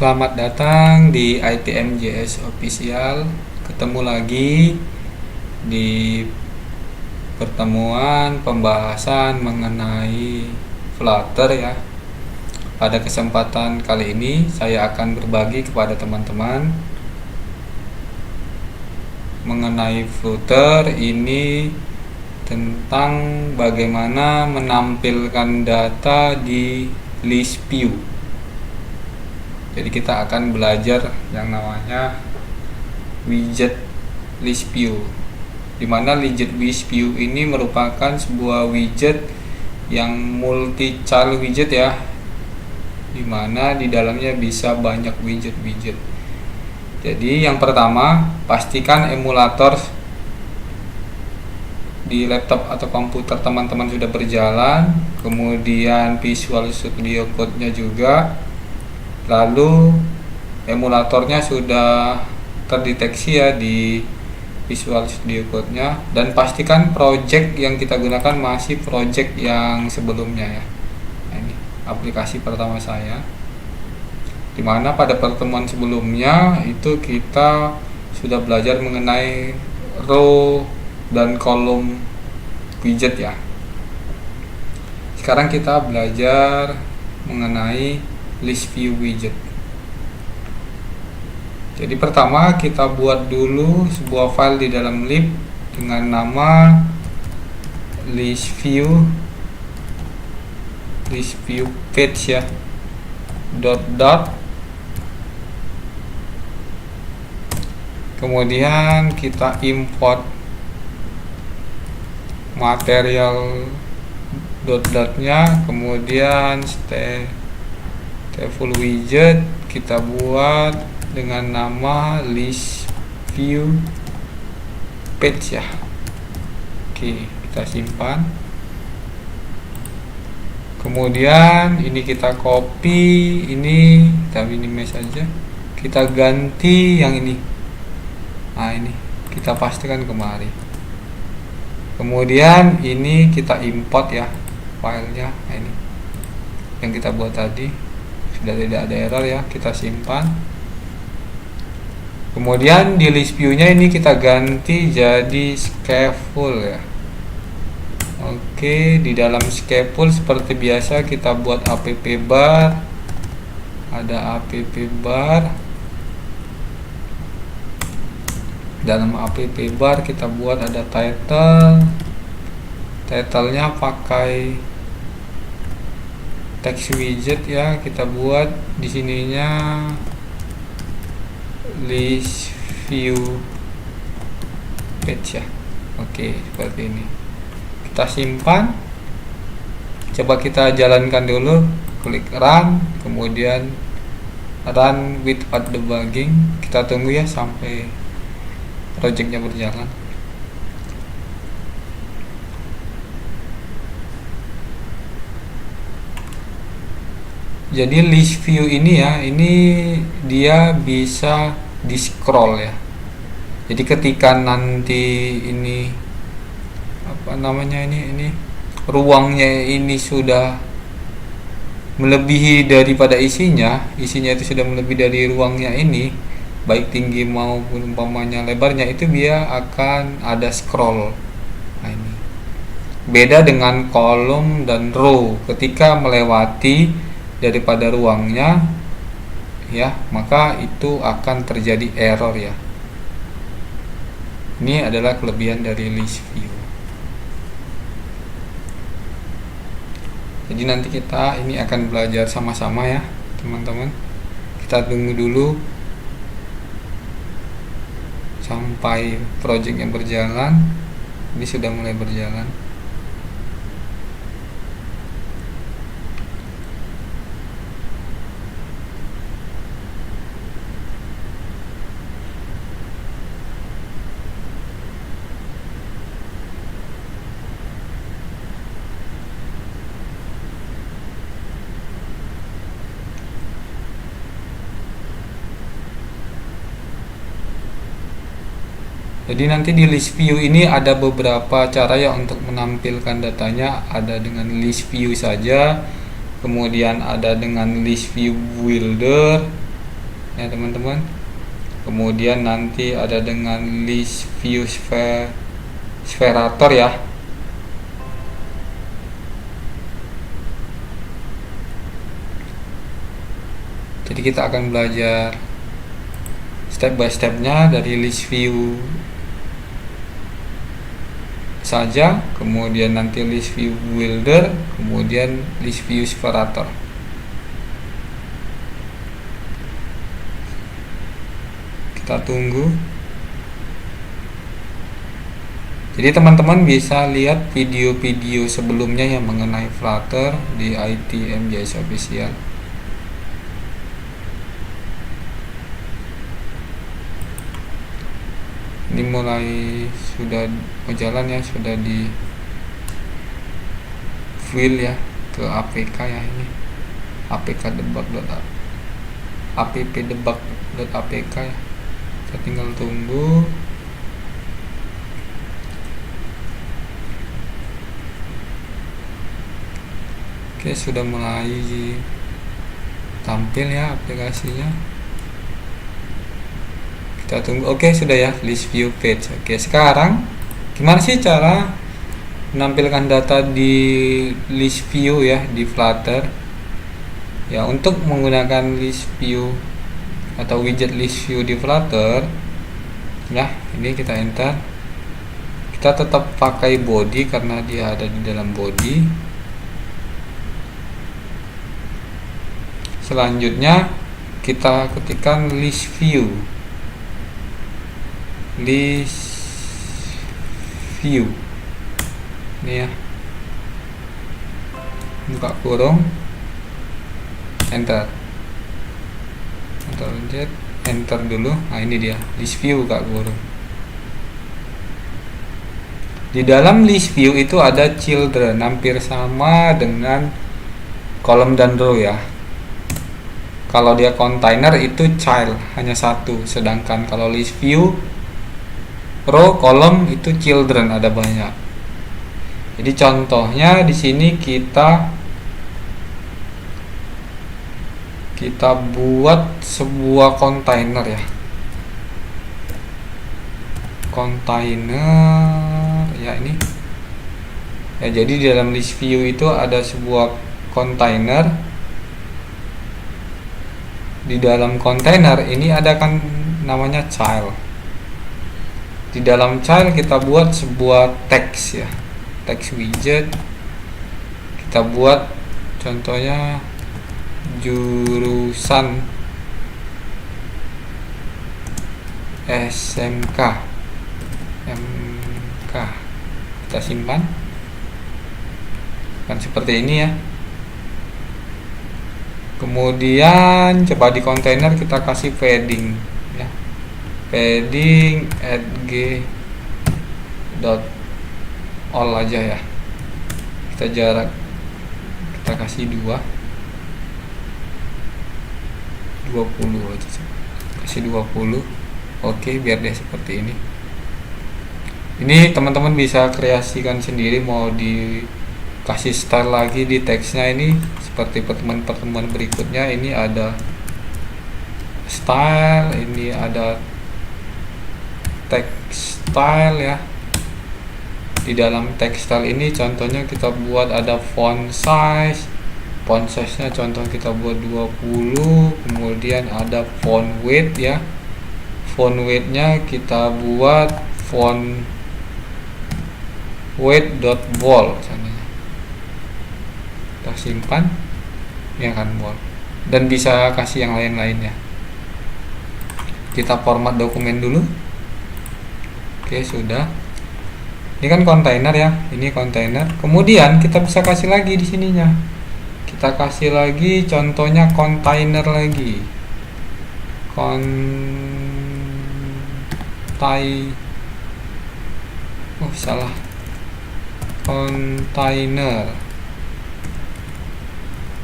Selamat datang di ITMJS Official. Ketemu lagi di pertemuan pembahasan mengenai Flutter ya. Pada kesempatan kali ini saya akan berbagi kepada teman-teman mengenai Flutter ini tentang bagaimana menampilkan data di list view. Jadi kita akan belajar yang namanya widget list view, dimana widget list view ini merupakan sebuah widget yang multi child widget ya, dimana di dalamnya bisa banyak widget-widget. Jadi yang pertama, pastikan emulator di laptop atau komputer teman-teman sudah berjalan, kemudian Visual Studio Code-nya juga, lalu emulatornya sudah terdeteksi ya di Visual Studio Code-nya, dan pastikan project yang kita gunakan masih project yang sebelumnya ya. Nah, ini aplikasi pertama saya, dimana pada pertemuan sebelumnya itu kita sudah belajar mengenai row dan kolom widget ya. Sekarang kita belajar mengenai list view widget. Jadi pertama kita buat dulu sebuah file di dalam lib dengan nama list view page ya, dot. Kemudian kita import material dot-dotnya, kemudian stateful widget kita buat dengan nama list view page ya. Oke, kita simpan. Kemudian ini kita copy, ini kita minimize saja, kita ganti yang ini. Nah, ini kita pastikan kemari. Kemudian ini kita import ya filenya. Nah, ini yang kita buat tadi, sudah tidak ada error ya, kita simpan. Kemudian di list view nya ini kita ganti jadi scaffold ya. Oke, di dalam scaffold seperti biasa kita buat app bar, ada app bar. Dalam app bar kita buat ada title-nya pakai text widget ya, kita buat di sininya list view page ya. Oke, seperti ini. Kita simpan. Coba kita jalankan dulu, klik run, kemudian run without debugging. Kita tunggu ya sampai projectnya berjalan. Jadi list view ini ya, ini dia bisa di scroll ya. Jadi ketika nanti ini apa namanya ini ruangnya ini sudah melebihi daripada isinya itu sudah melebihi dari ruangnya ini, baik tinggi maupun umpamanya lebarnya, itu dia akan ada scroll. Nah, ini beda dengan kolom dan row. Ketika melewati daripada ruangnya ya, maka itu akan terjadi error ya. Ini adalah kelebihan dari list view. Jadi nanti kita ini akan belajar sama-sama ya teman-teman. Kita tunggu dulu sampai project yang berjalan. Ini sudah mulai berjalan. Jadi nanti di list view ini ada beberapa cara ya untuk menampilkan datanya. Ada dengan list view saja, kemudian ada dengan list view builder, ya teman-teman. Kemudian nanti ada dengan list view spherator ya. Jadi kita akan belajar step by stepnya dari list view saja, kemudian nanti list view builder, kemudian list view spherator. Kita tunggu. Jadi teman-teman bisa lihat video-video sebelumnya yang mengenai Flutter di ITM.js Official. Ini mulai sudah berjalan ya, sudah di fill ya ke APK ya, ini apk debug.apk ya. Kita tinggal tunggu. Oke, sudah mulai tampil ya aplikasinya. Kita tunggu. Oke, sudah ya, list view page. Oke, sekarang gimana sih cara menampilkan data di list view ya di Flutter? Ya, untuk menggunakan list view atau widget list view di Flutter ya, ini kita enter. Kita tetap pakai body karena dia ada di dalam body. Selanjutnya kita ketikkan list view ini ya, buka kurung, enter dulu. Nah, ini dia list view, buka kurung. Di dalam list view itu ada children, hampir sama dengan column dan row ya. Kalau dia container itu child hanya satu, sedangkan kalau list view row column itu children ada banyak. Jadi contohnya di sini kita buat sebuah container ya. Container ya ini. Ya, jadi di dalam list view itu ada sebuah container. Di dalam container ini ada kan namanya child. Di dalam child kita buat sebuah teks ya, teks widget. Kita buat contohnya jurusan SMK kita simpan kan seperti ini ya. Kemudian coba di container kita kasih padding ya, padding @g.all aja ya. Kita jarak kita kasih 20 aja, kasih 20. Oke, biar dia seperti ini. Ini teman-teman bisa kreasikan sendiri, mau dikasih style lagi di teksnya. Ini seperti pertemuan berikutnya, ini ada style, ini ada text style ya. Di dalam text style ini contohnya kita buat ada font size. Font size nya contoh kita buat 20. Kemudian ada font weight ya, font weight nya kita buat font weight.bold misalnya. Kita simpan ya kan, bold, dan bisa kasih yang lain-lain ya. Kita format dokumen dulu. Oke, sudah. Ini kan kontainer ya, ini kontainer. Kemudian kita bisa kasih lagi di sininya. Kita kasih lagi contohnya kontainer lagi. Salah.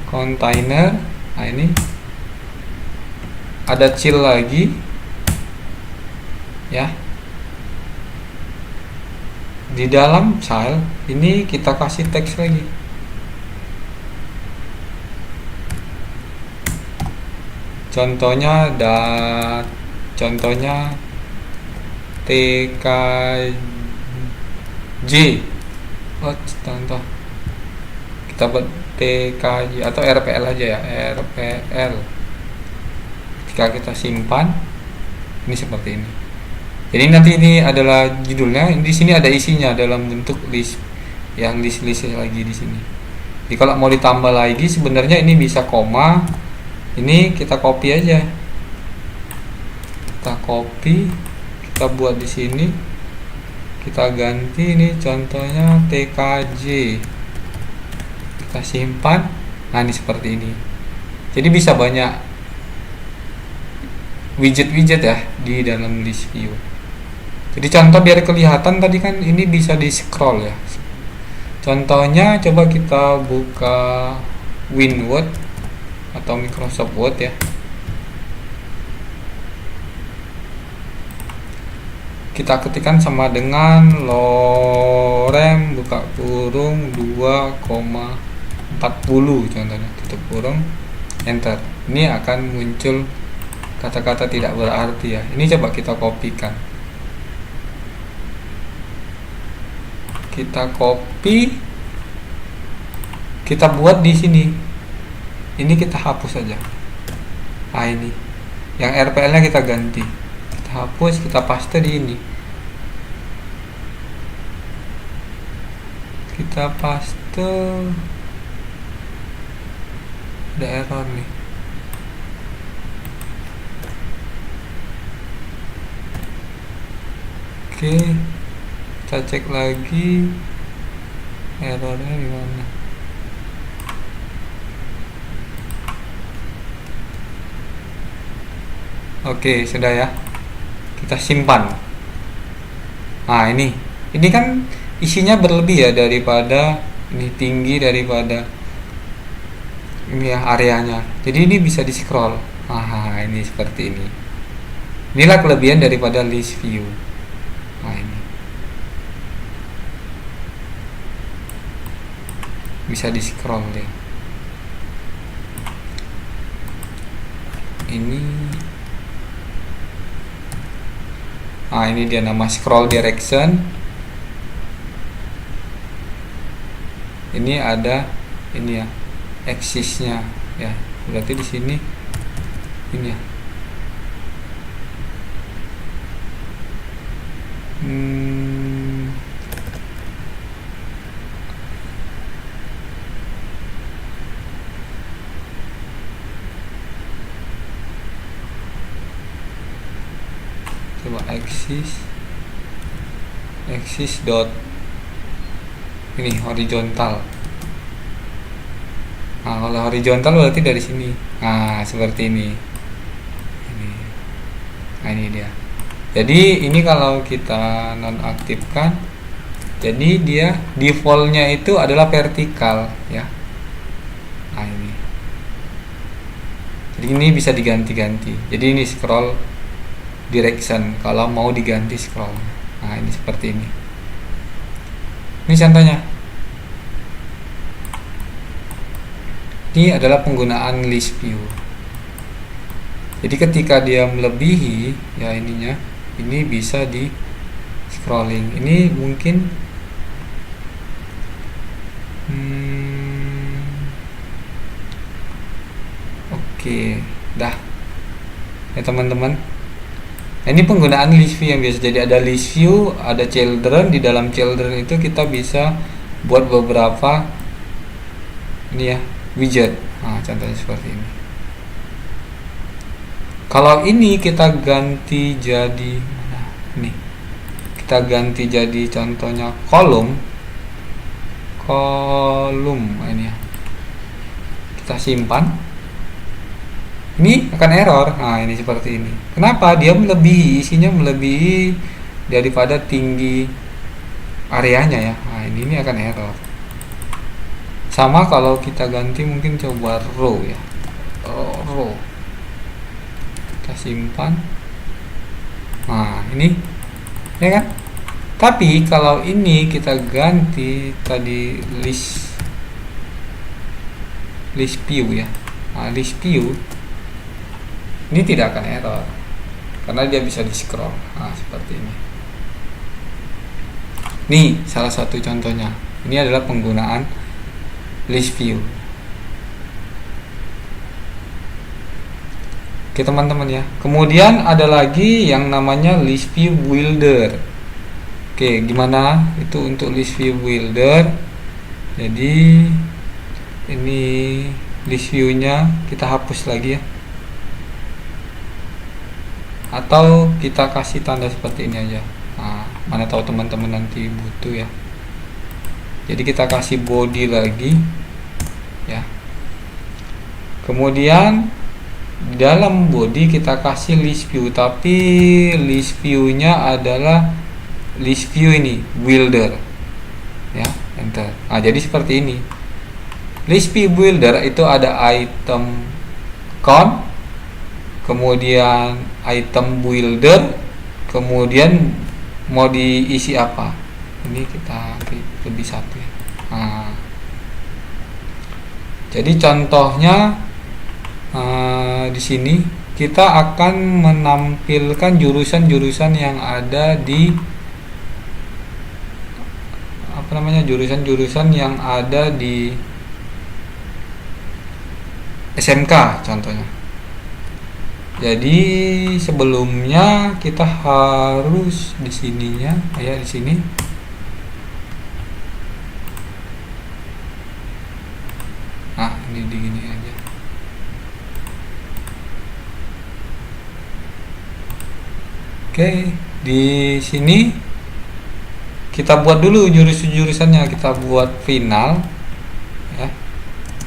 Kontainer. Nah, ini ada child lagi ya. Di dalam child ini kita kasih teks lagi. contohnya contohnya TKJ. Contoh kita buat TKJ atau RPL aja ya, RPL. Jika kita simpan, ini seperti ini. Jadi nanti ini adalah judulnya. Di sini ada isinya dalam bentuk list, yang list lagi di sini. Jadi kalau mau ditambah lagi, sebenarnya ini bisa koma. Ini kita copy aja. Kita copy, kita buat di sini. Kita ganti ini contohnya TKJ. Kita simpan. Nah, ini seperti ini. Jadi bisa banyak widget-widget ya di dalam list view. Jadi contoh biar kelihatan, tadi kan ini bisa di scroll ya. Contohnya coba kita buka WinWord atau Microsoft Word ya. Kita ketikkan sama dengan lorem buka kurung 2,40 contohnya, tutup kurung, enter. Ini akan muncul kata-kata tidak berarti ya. Ini coba kita kopikan. Kita copy, kita buat di sini. Ini kita hapus saja. Nah, ini yang RPL-nya kita ganti, kita hapus, kita paste di ini. Kita paste, ada error nih. Oke, kita cek lagi errornya di mana. Oke, sudah ya. Kita simpan. Nah, ini kan isinya berlebih ya daripada ini, tinggi daripada ini ya areanya. Jadi ini bisa di scroll. Nah, ini seperti ini. Inilah kelebihan daripada list view. Nah, ini bisa di scroll ya. Ini, nah ini dia nama scroll direction. Ini ada ini ya, axisnya ya. Berarti di sini ini ya. Coba axis dot ini horizontal. Nah, kalau horizontal berarti dari sini. Nah, seperti ini. Nah, ini dia. Jadi ini kalau kita nonaktifkan, jadi dia defaultnya itu adalah vertikal ya. Nah, ini. Jadi ini bisa diganti-ganti. Jadi ini scroll direction kalau mau diganti scroll. Nah, ini seperti ini. Ini contohnya. Ini adalah penggunaan list view. Jadi ketika dia melebihi ya ininya, ini bisa di scrolling. Ini mungkin oke, dah ya teman-teman. Nah, ini penggunaan list view yang biasa. Jadi ada list view, ada children. Di dalam children itu kita bisa buat beberapa ini ya, widget. Nah, contohnya seperti ini. Kalau ini kita ganti jadi mana? Ini kita ganti jadi contohnya kolom. Nah, ini ya. Kita simpan. Ini akan error. Nah, ini seperti ini. Kenapa? Dia melebihi, isinya melebihi daripada tinggi areanya ya. Nah, ini akan error. Sama kalau kita ganti mungkin coba row ya. Row. Kita simpan. Nah, ini ya kan? Tapi kalau ini kita ganti tadi list view ya. Nah, list view ini tidak akan error karena dia bisa di scroll. Nah, seperti ini. Nih salah satu contohnya. Ini adalah penggunaan list view. Oke teman-teman ya. Kemudian ada lagi yang namanya list view builder. Oke, gimana itu untuk list view builder? Jadi ini list view-nya kita hapus lagi ya. Atau kita kasih tanda seperti ini aja. Nah, mana tahu teman-teman nanti butuh ya. Jadi kita kasih body lagi ya. Kemudian di dalam body kita kasih list view, tapi list view-nya adalah list view ini builder ya, enter. Nah, jadi seperti ini. List view builder itu ada item count, kemudian item builder, kemudian mau diisi apa. Ini kita lebih satu ya. Nah, jadi contohnya di sini kita akan menampilkan jurusan-jurusan yang ada di jurusan-jurusan yang ada di SMK contohnya. Jadi sebelumnya kita harus di sininya ya, di sini. Nah, ini di gini aja. Oke, di sini kita buat dulu jurusannya, kita buat final ya.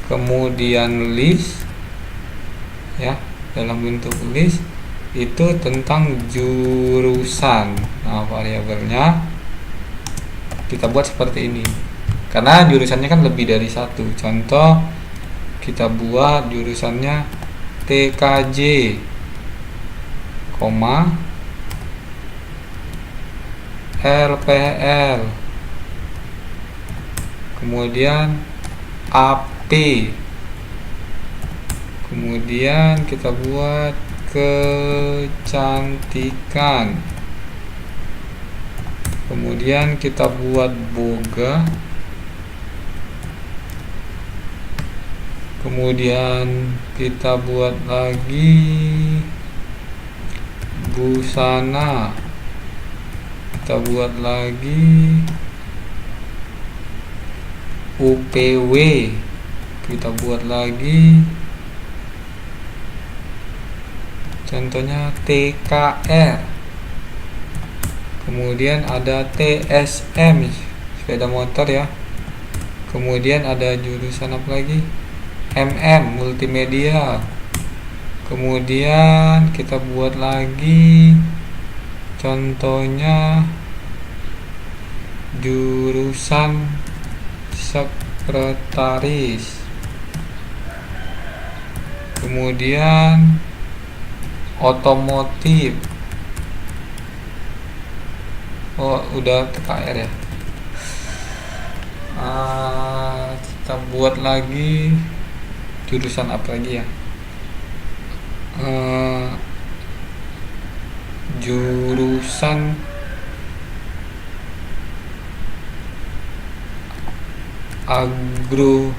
Kemudian list ya, dalam bentuk list itu tentang jurusan. Nah, variabelnya kita buat seperti ini karena jurusannya kan lebih dari satu. Contoh, kita buat jurusannya TKJ, LPL, kemudian AP, kemudian kita buat kecantikan, kemudian kita buat boga, kemudian kita buat lagi busana, kita buat lagi UPW, kita buat lagi contohnya TKR, kemudian ada TSM sepeda motor ya, kemudian ada jurusan apa lagi, multimedia, kemudian kita buat lagi contohnya jurusan sekretaris, kemudian otomotif. Oh, udah TKR ya. Kita buat lagi jurusan apa lagi ya, jurusan agro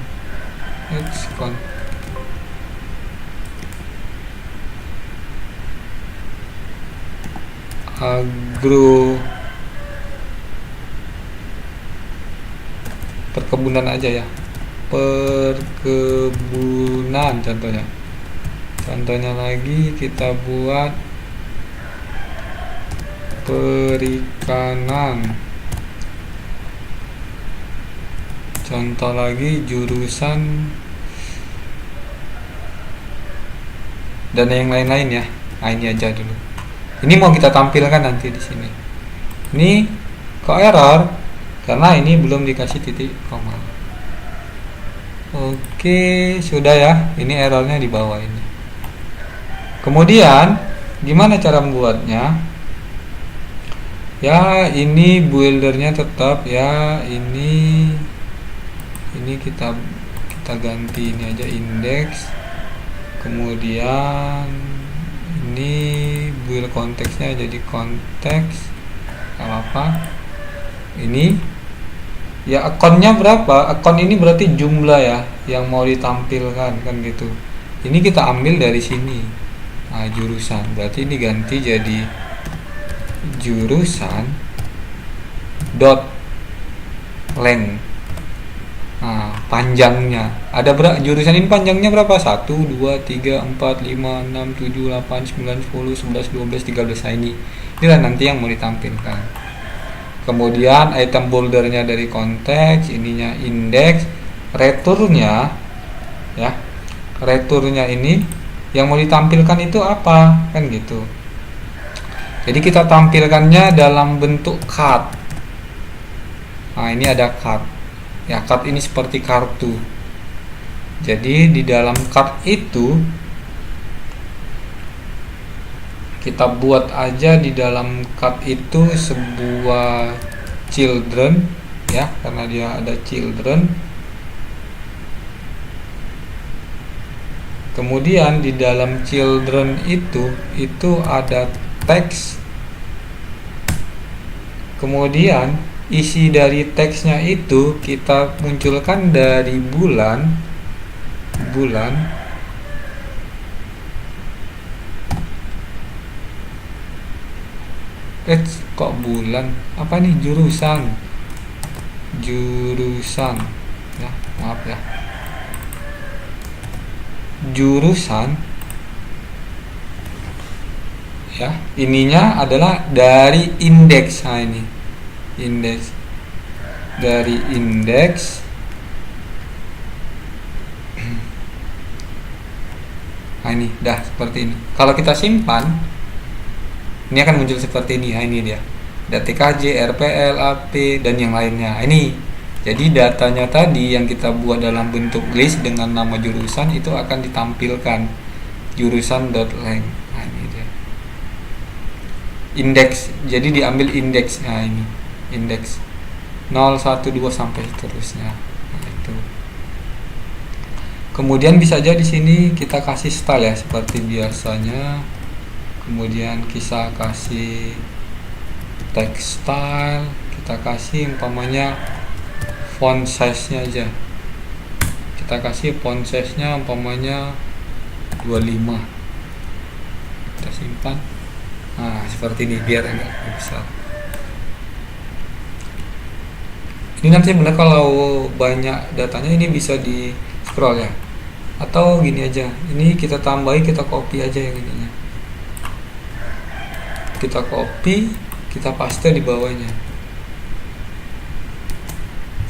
perkebunan aja ya, perkebunan contohnya lagi kita buat perikanan, contoh lagi jurusan dan yang lain-lain ya. Nah, ini aja dulu. Ini mau kita tampilkan nanti di sini. Ini kok error karena ini belum dikasih titik koma. Oke, sudah ya. Ini errornya di bawah ini. Kemudian gimana cara membuatnya? Ya, ini buildernya tetap ya. Ini kita ganti ini aja, indeks, kemudian ini build konteksnya jadi konteks apa ini ya. Akunnya berapa, akun ini berarti jumlah ya yang mau ditampilkan kan gitu. Ini kita ambil dari sini. Nah, jurusan berarti ini ganti jadi jurusan dot length. Nah, panjangnya ada berapa jurusan ini, panjangnya berapa? 1 2 3 4 5 6 7 8 9 10 11 12 13. Nah, inilah nanti yang mau ditampilkan. Kemudian item bouldernya dari konteks, ininya indeks, returnnya ya, returnnya ini yang mau ditampilkan itu apa kan gitu. Jadi kita tampilkannya dalam bentuk card. Nah, ini ada card ya, card ini seperti kartu. Jadi di dalam card itu kita buat aja di dalam card itu sebuah children ya, karena dia ada children. Kemudian di dalam children itu ada teks. Kemudian isi dari teksnya itu kita munculkan dari bulan kok bulan apa nih, jurusan ya, maaf ya, jurusan ya, ininya adalah dari indeks. Nah, ini indeks, dari indeks nah ini dah seperti ini. Kalau kita simpan ini akan muncul seperti ini. Nah, ini dia DTKJ, RPL, AP dan yang lainnya. Ini jadi datanya tadi yang kita buat dalam bentuk list dengan nama jurusan itu akan ditampilkan jurusan.length. Nah, ini dia indeks, jadi diambil indeks. Nah, ini indeks 0 1 2 sampai seterusnya. Nah, itu. Kemudian bisa aja di sini kita kasih style ya seperti biasanya. Kemudian kita kasih text style, kita kasih umpamanya font size nya aja, kita kasih font size nya umpamanya 25. Kita simpan. Nah, seperti ini biar enggak besar. Ini nanti benar kalau banyak datanya ini bisa di scroll ya, atau gini aja, ini kita tambahi, kita copy aja yang ininya, kita copy, kita paste di bawahnya,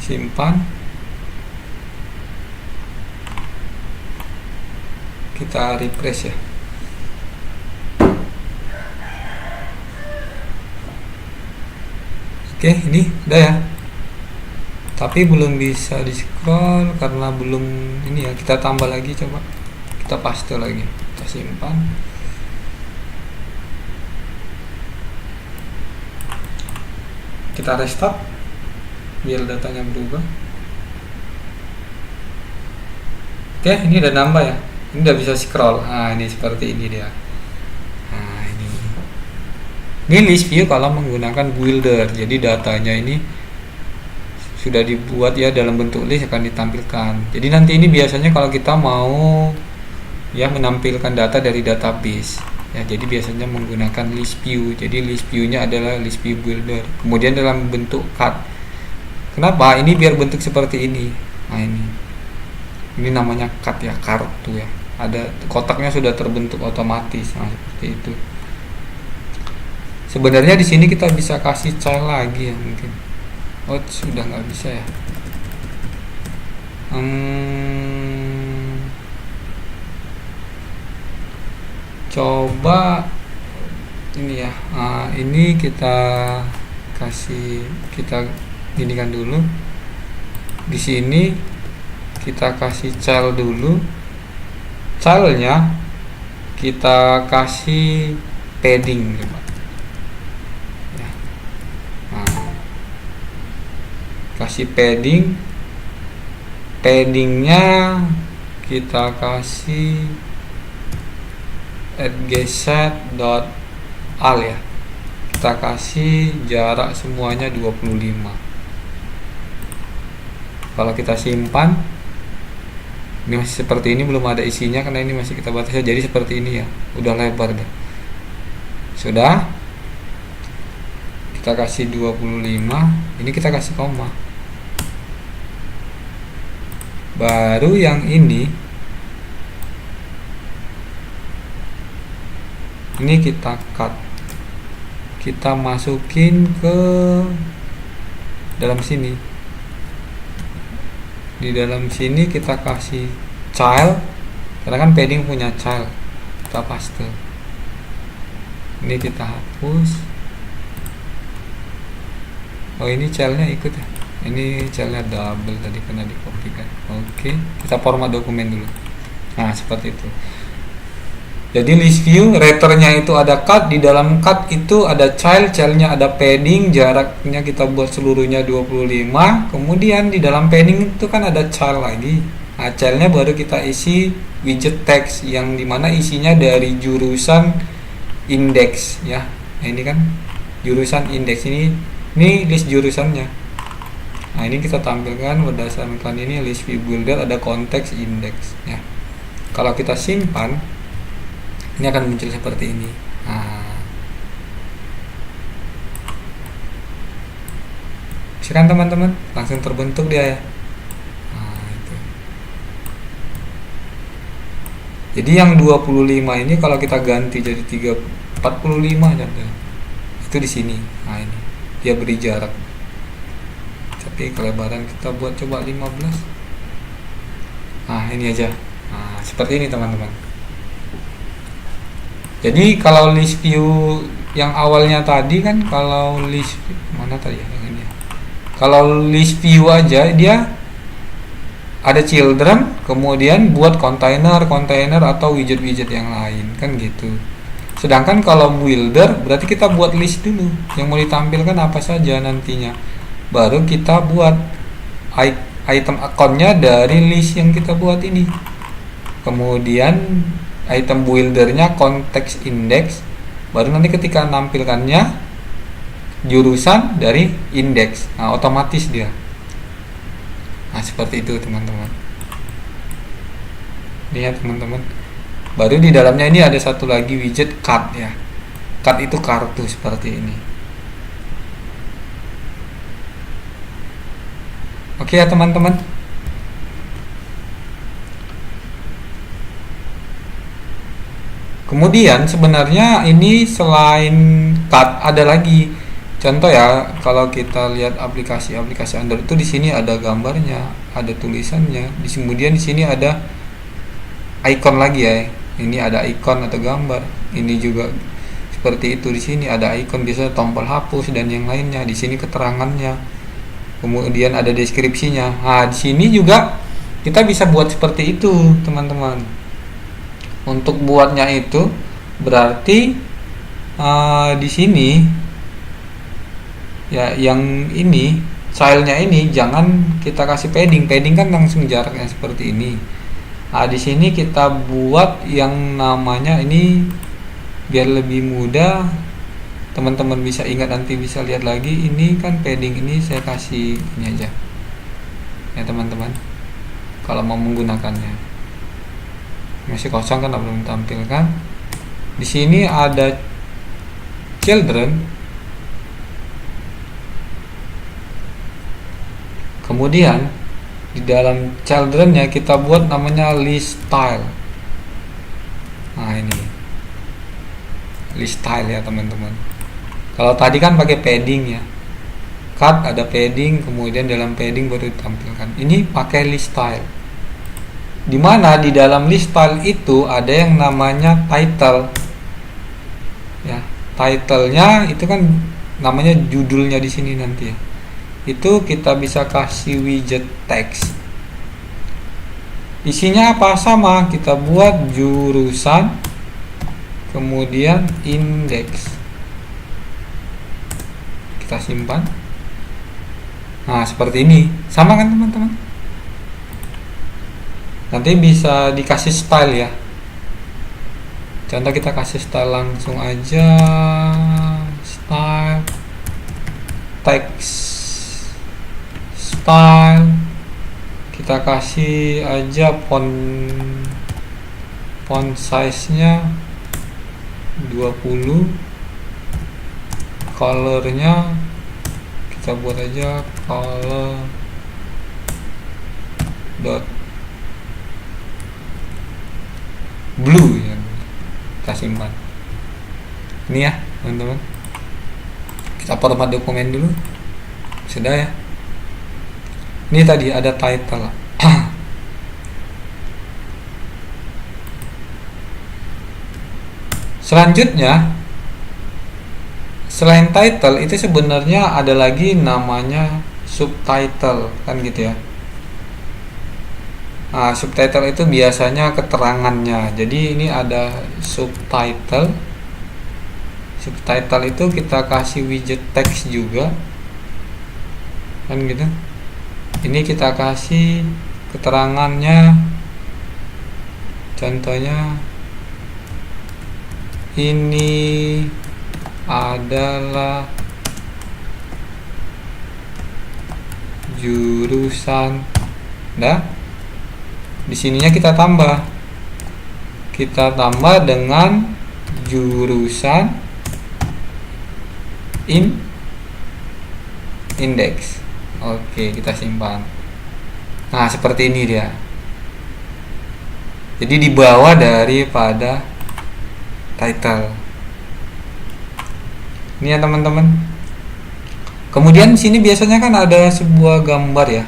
simpan, kita refresh ya. Oke, ini udah ya, tapi belum bisa di scroll karena belum ini ya. Kita tambah lagi, coba kita paste lagi, kita simpan. Kita restart biar datanya berubah. Oke, ini udah nambah ya. Ini udah bisa scroll. Nah, ini seperti ini dia. Nah, ini list view kalau menggunakan builder. Jadi datanya ini sudah dibuat ya dalam bentuk list, akan ditampilkan. Jadi nanti ini biasanya kalau kita mau ya menampilkan data dari database ya, jadi biasanya menggunakan list view. Jadi list view-nya adalah list view builder. Kemudian dalam bentuk card. Kenapa? Ini biar bentuk seperti ini. Nah, ini namanya card ya, kartu ya. Ada kotaknya sudah terbentuk otomatis. Nah, seperti itu. Sebenarnya di sini kita bisa kasih child lagi ya mungkin. Oh, sudah nggak bisa ya. Coba ini ya. Ini kita kasih, kita ginikan dulu. Di sini kita kasih child dulu. Childnya kita kasih padding coba. Ya. Nah, kasih padding. Paddingnya kita kasih @geset.al ya. Kita kasih jarak semuanya 25. Kalau kita simpan, ini masih seperti ini, belum ada isinya karena ini masih kita batasi, jadi seperti ini ya, udah lebar deh. Sudah, kita kasih 25, ini kita kasih koma. Baru yang ini kita cut, kita masukin ke dalam sini. Di dalam sini kita kasih child, karena kan padding punya child, kita paste. Ini kita hapus. Oh, ini childnya ikut ya, ini childnya double tadi karena di copy kan. Oke, kita format dokumen dulu. Nah, seperti itu. Jadi list view, retternya itu ada cut, di dalam cut itu ada childnya ada padding, jaraknya kita buat seluruhnya 25. Kemudian di dalam padding itu kan ada child lagi. Nah, childnya baru kita isi widget text yang dimana isinya dari jurusan index ya. Nah, ini kan jurusan index, ini list jurusannya. Nah, ini kita tampilkan berdasarkan ini list view builder, ada konteks index ya. Kalau kita simpan, ini akan muncul seperti ini. Nah, silakan teman-teman, langsung terbentuk dia ya. Nah, itu. Jadi yang 25 ini kalau kita ganti jadi 45 aja. Itu di sini. Nah, ini dia beri jarak. Tapi kelebaran kita buat coba 15. Nah, ini aja. Nah, seperti ini teman-teman. Jadi kalau list view yang awalnya tadi kan, kalau list mana tadi ya yang ini. Kalau list view aja dia ada children, kemudian buat kontainer atau widget-widget yang lain kan gitu. Sedangkan kalau builder berarti kita buat list dulu yang mau ditampilkan apa saja nantinya. Baru kita buat item akunnya dari list yang kita buat ini. Kemudian item buildernya konteks index, baru nanti ketika nampilkannya jurusan dari index. Nah, otomatis dia. Nah, seperti itu teman-teman. Lihat teman-teman, baru di dalamnya ini ada satu lagi widget card ya. Card itu kartu seperti ini. Oke ya teman-teman. Kemudian sebenarnya ini selain cut ada lagi. Contoh ya, kalau kita lihat aplikasi-aplikasi Android itu di sini ada gambarnya, ada tulisannya. Kemudian di sini ada icon lagi ya. Ini ada icon atau gambar. Ini juga seperti itu, di sini ada icon, biasanya tombol hapus dan yang lainnya. Di sini keterangannya. Kemudian ada deskripsinya. Nah, di sini juga kita bisa buat seperti itu, teman-teman. Untuk buatnya itu berarti di sini ya, yang ini stylenya ini jangan kita kasih padding kan langsung jaraknya seperti ini. Nah, di sini kita buat yang namanya ini biar lebih mudah teman-teman bisa ingat, nanti bisa lihat lagi. Ini kan padding ini saya kasih ini aja ya teman-teman, kalau mau menggunakannya. Masih kosong kan, belum tampilkan. Di sini ada children, kemudian di dalam childrennya kita buat namanya list style. Nah, ini list style ya teman-teman. Kalau tadi kan pakai padding ya, cut ada padding, kemudian dalam padding baru ditampilkan. Ini pakai list style, dimana di dalam list style itu ada yang namanya title ya. Titlenya itu kan namanya judulnya di sini nanti ya. Itu kita bisa kasih widget text. Isinya apa? Sama, kita buat jurusan kemudian index. Kita simpan. Nah, seperti ini. Sama kan teman-teman? Nanti bisa dikasih style ya, Contoh kita kasih style langsung aja, style text style, kita kasih aja font size nya 20, colornya kita buat aja color dot blue ya, kita simpan. Ini ya teman-teman, kita format dokumen dulu, sudah ya. Ini tadi ada title. Selanjutnya, selain title itu sebenarnya ada lagi namanya subtitle, kan gitu ya. Nah, subtitle itu biasanya keterangannya. Jadi ini ada subtitle. Subtitle itu kita kasih widget text juga, kan gitu. Ini kita kasih keterangannya. Contohnya ini adalah jurusan. Nah, di sininya kita tambah dengan jurusan index. Oke, kita simpan. Nah, seperti ini dia. Jadi di bawah daripada title. Ini ya teman-teman. Kemudian sini biasanya kan ada sebuah gambar ya.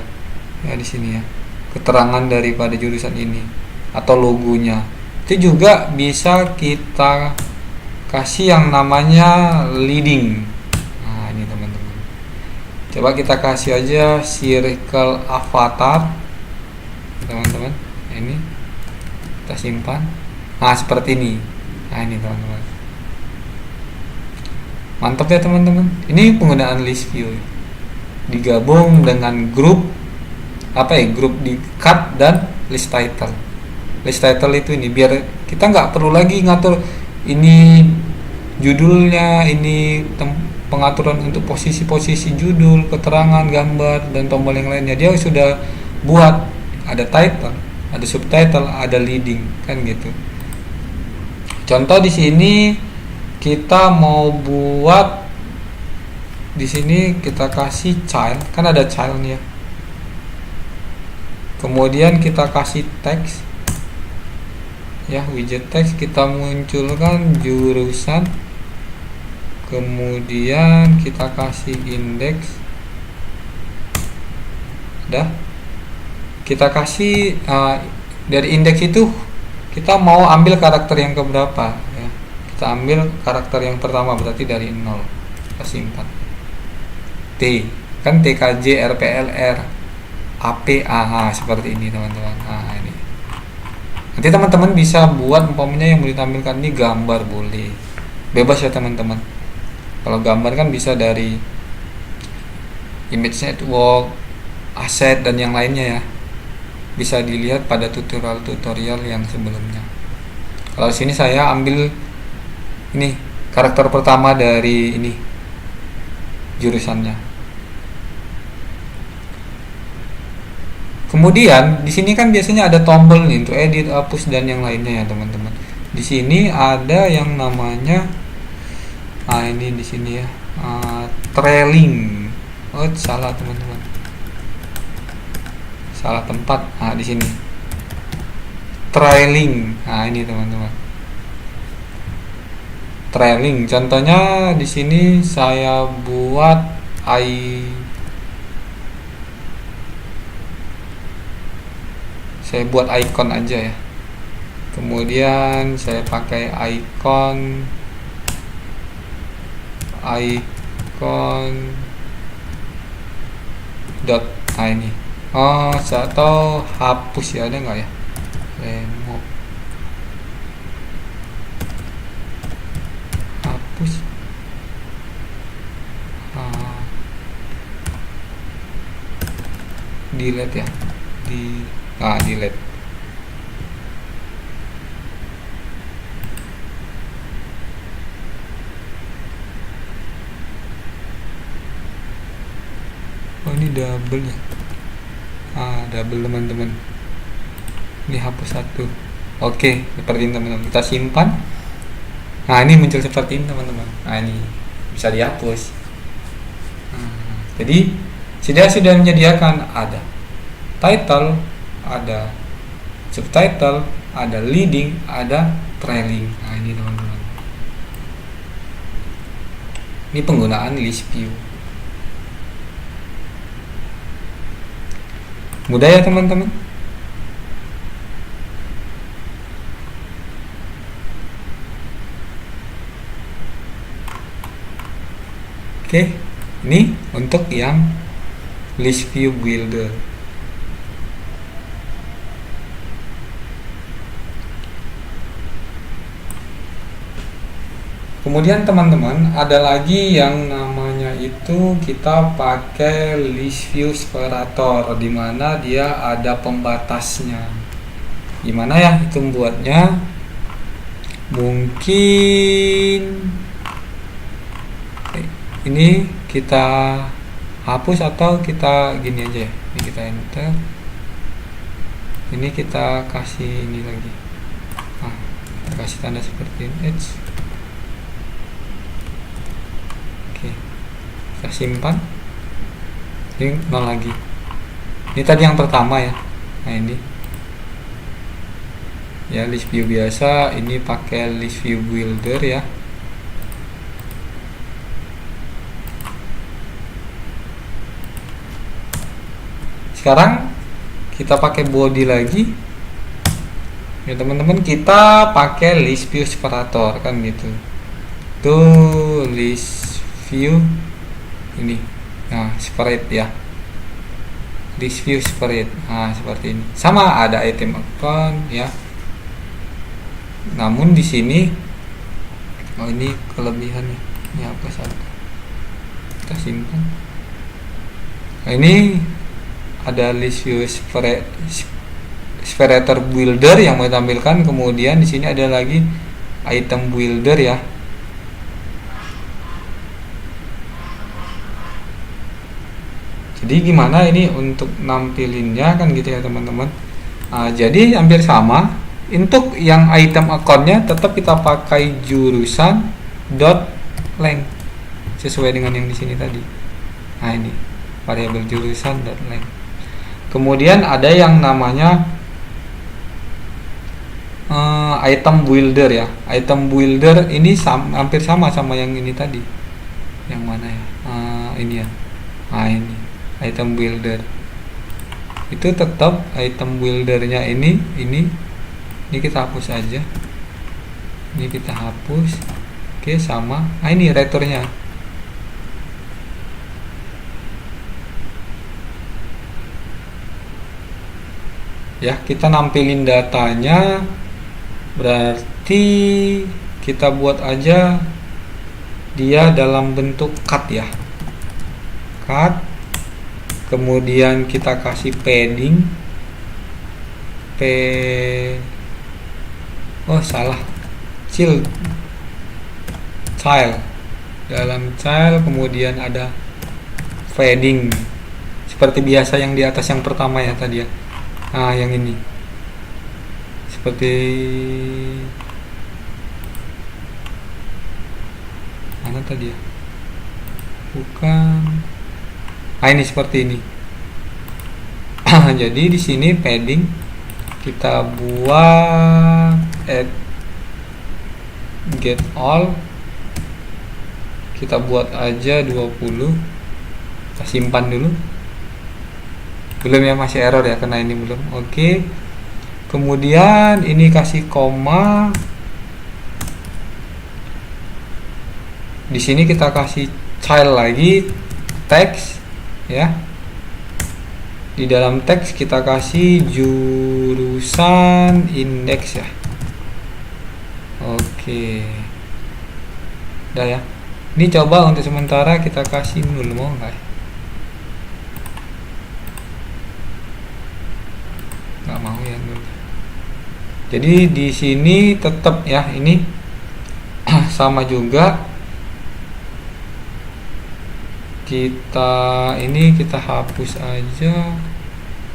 Ya di sini ya. Keterangan daripada jurusan ini atau logonya. Itu juga bisa kita kasih yang namanya leading. Nah, ini teman-teman. Coba kita kasih aja circle avatar. Teman-teman, ini kita simpan. Nah, seperti ini. Nah, ini teman-teman. Mantap ya teman-teman. Ini penggunaan list view digabung dengan grup grup di cut dan list title. List title itu ini biar kita nggak perlu lagi ngatur ini judulnya, ini pengaturan untuk posisi-posisi judul, keterangan, gambar dan tombol yang lainnya. Dia sudah buat ada title, ada subtitle, ada leading, kan gitu. Contoh di sini kita mau buat, di sini kita kasih child, kan ada child ya. Kemudian kita kasih teks ya, widget teks, kita munculkan jurusan, kemudian kita kasih indeks. Dah, kita kasih dari indeks itu kita mau ambil karakter yang keberapa ya. Kita ambil karakter yang pertama, berarti dari 0. Kita simpan. T kan TKJ RPLR APA, seperti ini teman-teman. Nah, ini nanti teman-teman bisa buat umpamanya yang mau ditampilkan ini gambar, boleh bebas ya teman-teman. Kalau gambar kan bisa dari image network, aset dan yang lainnya ya, bisa dilihat pada tutorial yang sebelumnya. Kalau sini saya ambil ini karakter pertama dari ini jurusannya. Kemudian di sini kan biasanya ada tombol nih untuk edit, hapus dan yang lainnya ya teman-teman. Di sini ada yang namanya ini di sini ya, trailing. Oh, salah teman-teman. Salah tempat. Nah, di sini. Trailing. Nah, ini teman-teman. Trailing. Contohnya di sini saya buat saya buat icon aja ya. Kemudian saya pakai icon dot ini. Atau hapus ya, ada nggak ya? Remove. Hapus. Delete ya. Delete. ini double ya, double teman-teman. Ini hapus satu. Oke, seperti ini teman-teman, kita simpan. Nah, ini muncul seperti ini teman-teman. Nah, ini bisa dihapus. Jadi sudah menyediakan ada title, ada subtitle, ada leading, ada trailing. Nah, ini teman-teman. Ini penggunaan list view. Mudah ya teman-teman. Oke, ini untuk yang list view builder. Kemudian teman-teman, ada lagi yang namanya itu kita pakai list view separator, di mana dia ada pembatasnya. Gimana ya itu membuatnya? Mungkin ini kita hapus atau kita gini aja ya. Ini kita enter. Ini kita kasih ini lagi. Kita kasih tanda seperti ini. Kita simpan. Ini nol lagi. Ini tadi yang pertama ya. Nah, ini ya list view biasa, ini pakai list view builder ya. Sekarang kita pakai body lagi ya teman-teman, kita pakai list view separator kan gitu. Tuh list view ini, nah separate ya, list view separate. Nah seperti ini, sama ada item account ya. Namun di sini, ini kelebihannya. Ini apa satu? Kita simpan. Nah, ini ada list view separator builder yang mau ditampilkan. Kemudian di sini ada lagi item builder ya. Jadi gimana ini untuk nampilinnya kan gitu ya teman-teman. Jadi hampir sama. Untuk yang item accountnya tetap kita pakai jurusan .length sesuai dengan yang di sini tadi. Nah ini variabel jurusan .length. Kemudian ada yang namanya item builder ya. Item builder ini hampir sama yang ini tadi. Yang mana ya? Ini ya. Nah ini item builder. Itu tetap item buildernya ini kita hapus aja. Ini kita hapus. Oke, sama. Nah ini returnya. Ya, kita nampilin datanya, berarti kita buat aja dia dalam bentuk cut ya, cut. Kemudian kita kasih padding child dalam child, kemudian ada padding seperti biasa yang di atas yang pertama ya tadi ya. Nah yang ini seperti mana tadi ya, bukan. Nah ini seperti ini. Jadi di sini padding kita buat add get all, kita buat aja 20. Kita simpan dulu. Belum ya, masih error ya karena ini belum. Oke. Kemudian ini kasih koma. Di sini kita kasih child lagi, text ya. Di dalam teks kita kasih jurusan index ya. Oke. Udah ya. Ini coba untuk sementara kita kasih nul, mau nggak? Nggak mau ya nul. Jadi di sini tetap ya ini sama juga. kita hapus aja,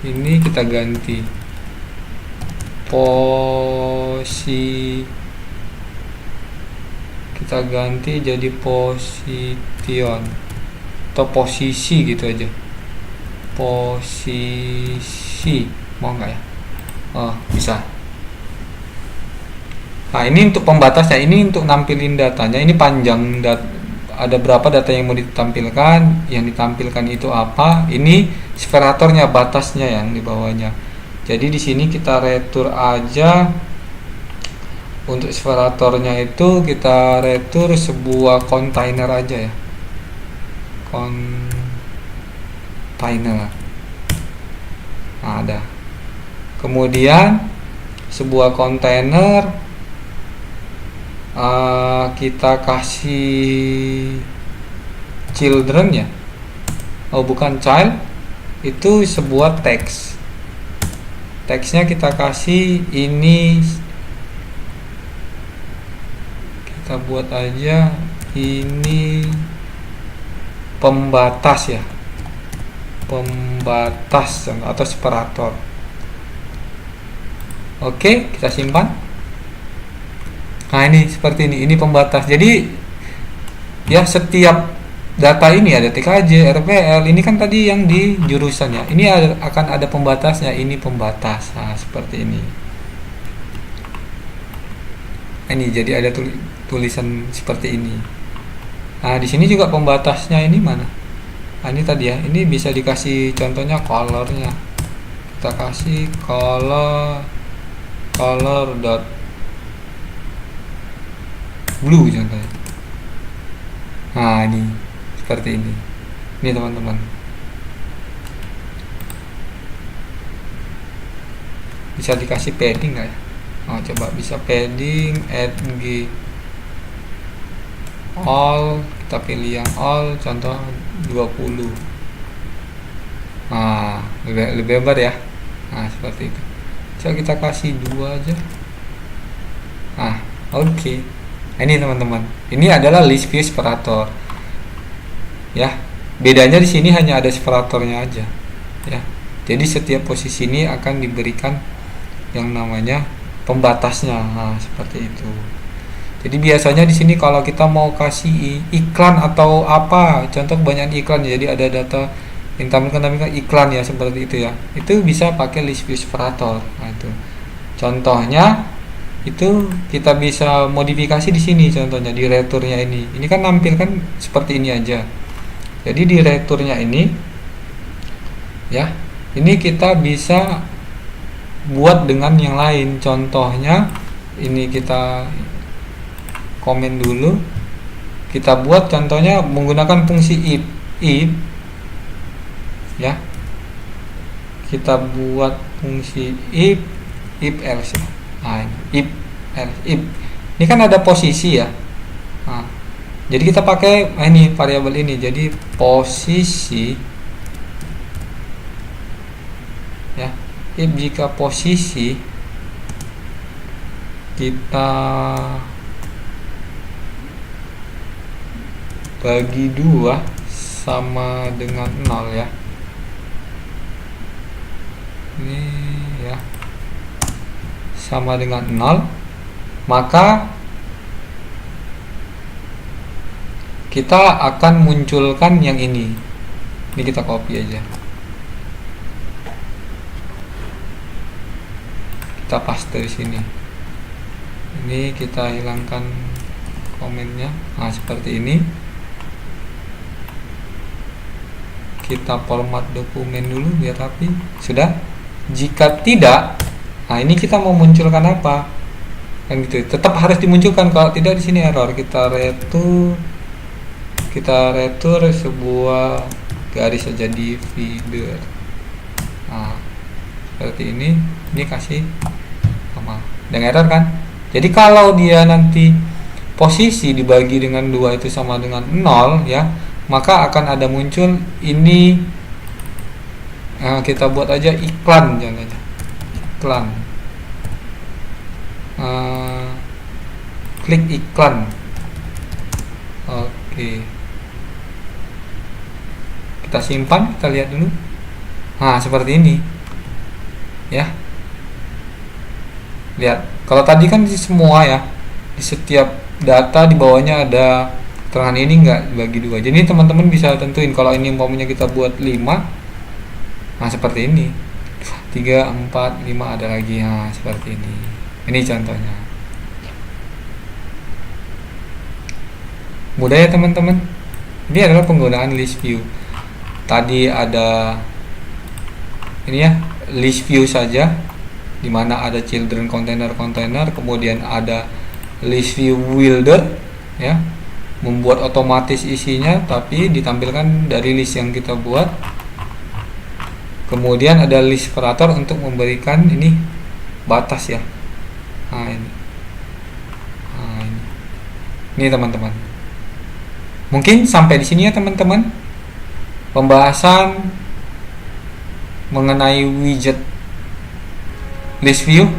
ini kita ganti kita ganti jadi position atau posisi gitu aja, posisi, mau nggak ya? Oh, bisa. Nah, ini untuk pembatasnya, ini untuk nampilin datanya, ini panjang ada berapa data yang mau ditampilkan, yang ditampilkan itu apa, ini separatornya, batasnya yang di bawahnya. Jadi di sini kita retur aja, untuk separatornya itu kita retur sebuah kontainer aja ya, kontainer. Nah, ada. Kemudian sebuah kontainer kita kasih children ya, oh bukan child, itu sebuah teks. Teksnya kita kasih ini, kita buat aja ini pembatas ya, pembatas atau separator. Oke, kita simpan. Nah, ini seperti ini pembatas. Jadi ya, setiap data ini ada TKJ, RPL, ini kan tadi yang di jurusan ya, ini akan ada pembatasnya, ini pembatas. Nah, seperti ini. Ini jadi ada tulisan seperti ini. Nah, di sini juga pembatasnya ini mana? Nah, ini tadi ya, ini bisa dikasih contohnya colornya. Kita kasih color dot blue contohnya. Nah, ini seperti ini. Ini teman-teman. Bisa dikasih padding nggak ya? Oh, coba bisa padding, add G all, kita pilih yang all, contoh 20. Nah, lebih lebar ya. Nah, seperti itu. Coba kita kasih 2 aja. Nah, oke. Nah, ini teman-teman, ini adalah list view separator ya. Bedanya di sini hanya ada separatornya aja ya. Jadi setiap posisi ini akan diberikan yang namanya pembatasnya. Nah, seperti itu. Jadi biasanya di sini kalau kita mau kasih iklan atau apa, contoh banyak iklan, jadi ada data yang tampilkan iklan ya, seperti itu ya. Itu bisa pakai list view separator. Nah, itu contohnya. Itu kita bisa modifikasi di sini, contohnya di returnya ini. Ini kan nampilkan seperti ini aja. Jadi di returnya ini ya, ini kita bisa buat dengan yang lain. Contohnya ini kita komen dulu. Kita buat contohnya menggunakan fungsi if ya. Kita buat fungsi if else. Nah, if ini kan ada posisi ya. Nah, jadi kita pakai ini variabel ini, jadi posisi ya. If jika posisi kita bagi 2 sama dengan 0 ya. Ini ya, sama dengan 0, maka kita akan munculkan yang ini. Ini kita copy aja, kita paste di sini. Ini kita hilangkan komennya. Nah, seperti ini. Kita format dokumen dulu biar rapi. Sudah. Jika tidak, nah ini kita mau munculkan apa? Kan gitu. Tetap harus dimunculkan, kalau tidak di sini error. Kita retur sebuah garis saja divider. Nah, seperti ini. Ini kasih sama. Dan error kan? Jadi kalau dia nanti posisi dibagi dengan 2 itu sama dengan 0 ya, maka akan ada muncul ini. Nah, kita buat aja iklan contohnya. Iklan. Klik iklan. Oke. Kita simpan, kita lihat dulu. Nah, seperti ini. Ya. Lihat. Kalau tadi kan di semua ya. Di setiap data di bawahnya ada keterangan, ini enggak dibagi dua. Jadi teman-teman bisa tentuin kalau ini umpamanya kita buat 5. Nah, seperti ini. 3, 4, 5 ada lagi. Nah, seperti ini. Ini contohnya. Mudah ya teman-teman. Ini adalah penggunaan list view. Tadi ada ini ya, list view saja, dimana ada children container, kemudian ada list view builder ya, membuat otomatis isinya tapi ditampilkan dari list yang kita buat. Kemudian ada list operator untuk memberikan ini batas ya. Nah ini teman-teman. Mungkin sampai di sini ya teman-teman pembahasan mengenai widget list view.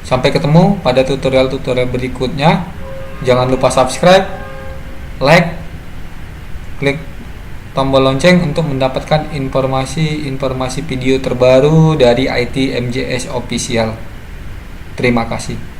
Sampai ketemu pada tutorial-tutorial berikutnya. Jangan lupa subscribe, like, klik tombol lonceng untuk mendapatkan informasi video terbaru dari IT MJS Official. Terima kasih.